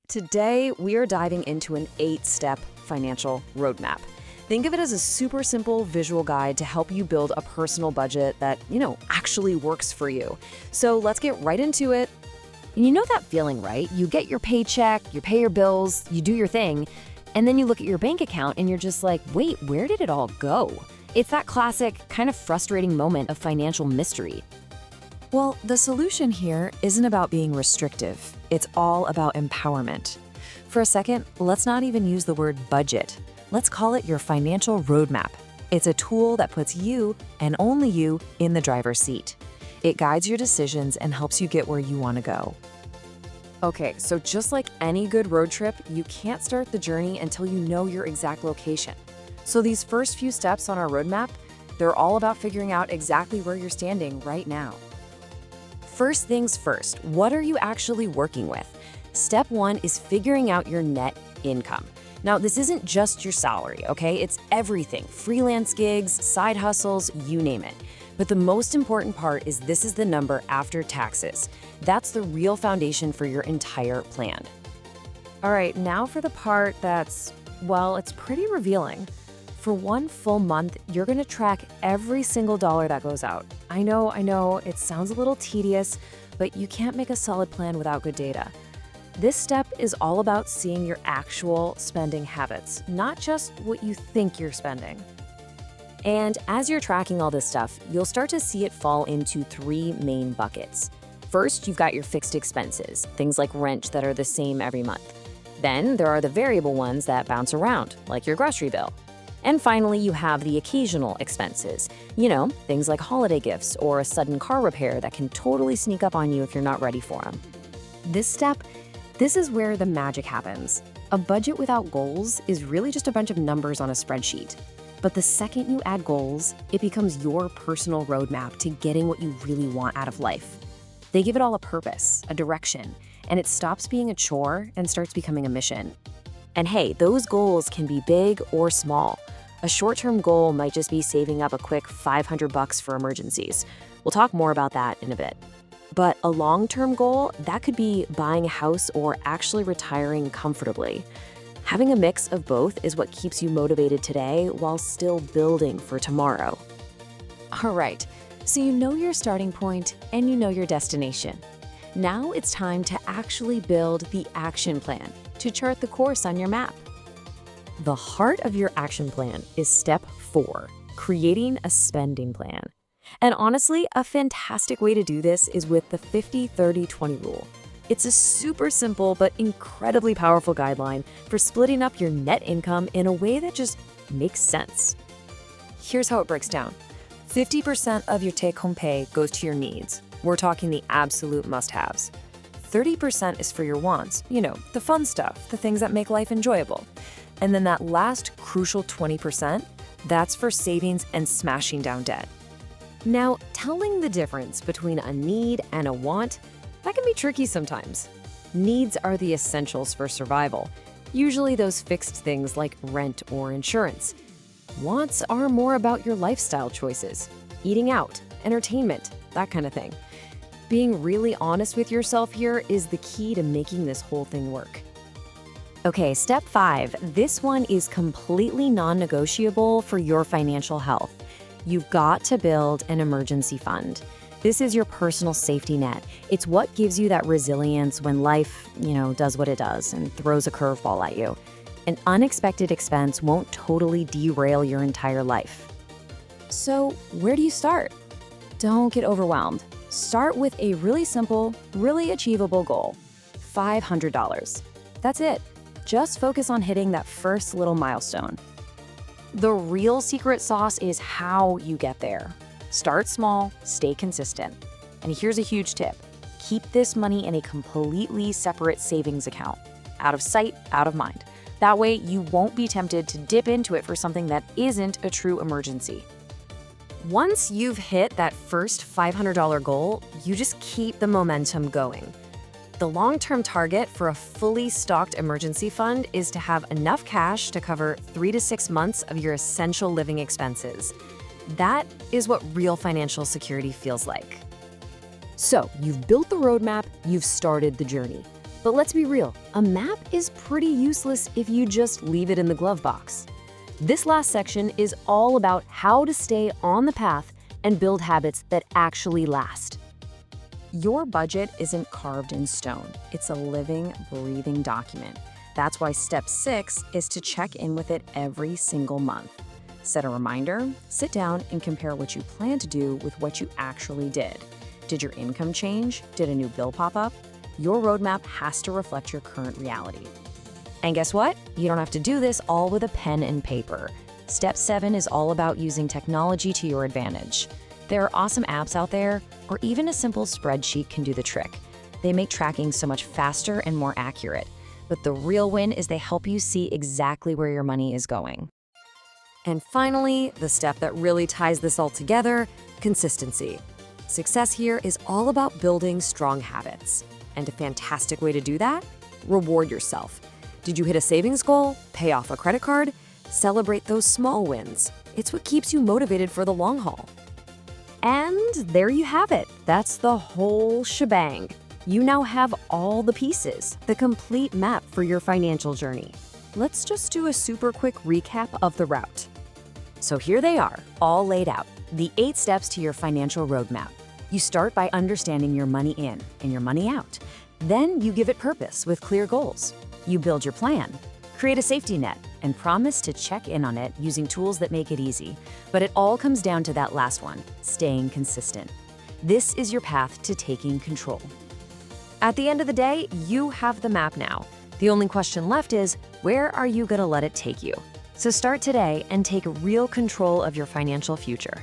Today, we are diving into an 8-step financial roadmap. Think of it as a super simple visual guide to help you build a personal budget that, actually works for you. So let's get right into it. And you know that feeling, right? You get your paycheck, you pay your bills, you do your thing, and then you look at your bank account and you're just like, wait, where did it all go? It's that classic, kind of frustrating moment of financial mystery. Well, the solution here isn't about being restrictive. It's all about empowerment. For a second, let's not even use the word budget. Let's call it your financial roadmap. It's a tool that puts you, and only you, in the driver's seat. It guides your decisions and helps you get where you want to go. Okay, so just like any good road trip, you can't start the journey until you know your exact location. So these first few steps on our roadmap, they're all about figuring out exactly where you're standing right now. First things first, what are you actually working with? Step 1 is figuring out your net income. Now, this isn't just your salary, okay? It's everything, freelance gigs, side hustles, you name it. But the most important part is this is the number after taxes. That's the real foundation for your entire plan. All right, now for the part that's, well, it's pretty revealing. For one full month, you're gonna track every single dollar that goes out. I know, it sounds a little tedious, but you can't make a solid plan without good data. This step is all about seeing your actual spending habits, not just what you think you're spending. And as you're tracking all this stuff, you'll start to see it fall into 3 main buckets. First, you've got your fixed expenses, things like rent that are the same every month. Then there are the variable ones that bounce around, like your grocery bill. And finally, you have the occasional expenses. Things like holiday gifts or a sudden car repair that can totally sneak up on you if you're not ready for them. This is where the magic happens. A budget without goals is really just a bunch of numbers on a spreadsheet. But the second you add goals, it becomes your personal roadmap to getting what you really want out of life. They give it all a purpose, a direction, and it stops being a chore and starts becoming a mission. And hey, those goals can be big or small. A short-term goal might just be saving up a quick $500 for emergencies. We'll talk more about that in a bit. But a long-term goal, that could be buying a house or actually retiring comfortably. Having a mix of both is what keeps you motivated today while still building for tomorrow. All right, so you know your starting point and you know your destination. Now it's time to actually build the action plan to chart the course on your map. The heart of your action plan is step 4, creating a spending plan. And honestly, a fantastic way to do this is with the 50-30-20 rule. It's a super simple but incredibly powerful guideline for splitting up your net income in a way that just makes sense. Here's how it breaks down. 50% of your take-home pay goes to your needs. We're talking the absolute must-haves. 30% is for your wants, the fun stuff, the things that make life enjoyable. And then that last crucial 20%, that's for savings and smashing down debt. Now, telling the difference between a need and a want, that can be tricky sometimes. Needs are the essentials for survival, usually those fixed things like rent or insurance. Wants are more about your lifestyle choices, eating out, entertainment, that kind of thing. Being really honest with yourself here is the key to making this whole thing work. Okay, step 5. This one is completely non-negotiable for your financial health. You've got to build an emergency fund. This is your personal safety net. It's what gives you that resilience when life, does what it does and throws a curveball at you. An unexpected expense won't totally derail your entire life. So, where do you start? Don't get overwhelmed. Start with a really simple, really achievable goal, $500. That's it. Just focus on hitting that first little milestone. The real secret sauce is how you get there. Start small, stay consistent. And here's a huge tip. Keep this money in a completely separate savings account. Out of sight, out of mind. That way, you won't be tempted to dip into it for something that isn't a true emergency. Once you've hit that first $500 goal, you just keep the momentum going. The long-term target for a fully stocked emergency fund is to have enough cash to cover 3 to 6 months of your essential living expenses. That is what real financial security feels like. So, you've built the roadmap, you've started the journey. But let's be real, a map is pretty useless if you just leave it in the glove box. This last section is all about how to stay on the path and build habits that actually last. Your budget isn't carved in stone. It's a living, breathing document. That's why step 6 is to check in with it every single month. Set a reminder, sit down and compare what you plan to do with what you actually did. Did your income change? Did a new bill pop up? Your roadmap has to reflect your current reality. And guess what? You don't have to do this all with a pen and paper. Step 7 is all about using technology to your advantage. There are awesome apps out there, or even a simple spreadsheet can do the trick. They make tracking so much faster and more accurate. But the real win is they help you see exactly where your money is going. And finally, the step that really ties this all together, consistency. Success here is all about building strong habits. And a fantastic way to do that? Reward yourself. Did you hit a savings goal? Pay off a credit card? Celebrate those small wins. It's what keeps you motivated for the long haul. And there you have it. That's the whole shebang. You now have all the pieces, the complete map for your financial journey. Let's just do a super quick recap of the route. So here they are, all laid out, the 8 steps to your financial roadmap. You start by understanding your money in and your money out. Then you give it purpose with clear goals. You build your plan, create a safety net, and promise to check in on it using tools that make it easy. But it all comes down to that last one, staying consistent. This is your path to taking control. At the end of the day, you have the map now. The only question left is, where are you going to let it take you? So start today and take real control of your financial future.